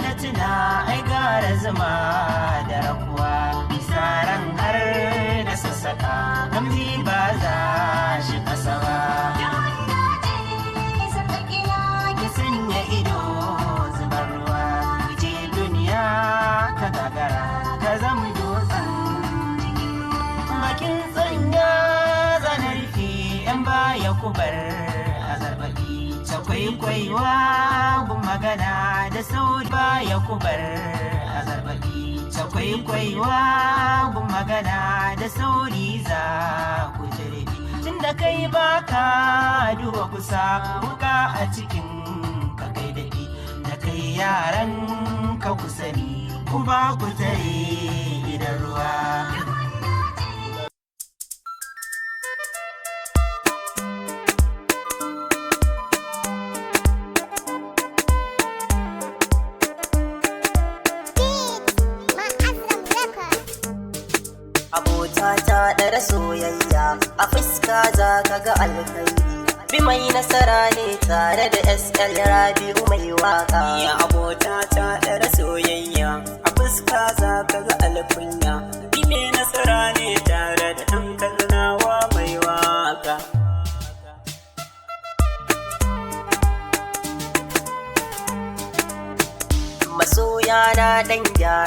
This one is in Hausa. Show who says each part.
Speaker 1: na tuna ai gara zuma da rakuwa bisa ran har da sassaka gamji ba za shi kasa ba ki sanya ido zubar ruwa je duniya ta gagara ta zama dutsen bakin tsanya zanar fi yan baya kubar azarbaɗi kwaikwaiwa gun magana da sauri baya kubar azarbaɗi kwaikwaiwa gun magana da sauri za ku jirbi tunda kai baka duba kusa wuka a cikin ka kai daɗi da kai yaran ka kusa ne ku ba ku tare idan ruwa
Speaker 2: abota ta ɗara soyayya a fuska za ka ga alkhairi bi mai nasara ne tare da SL Rabi'u mai waka
Speaker 3: ya abota ta ɗara soyayya a fuska za ka ga alkunya bi mai nasara ne tare da ɗan karnawa mai waka
Speaker 2: masoya na ɗan gyara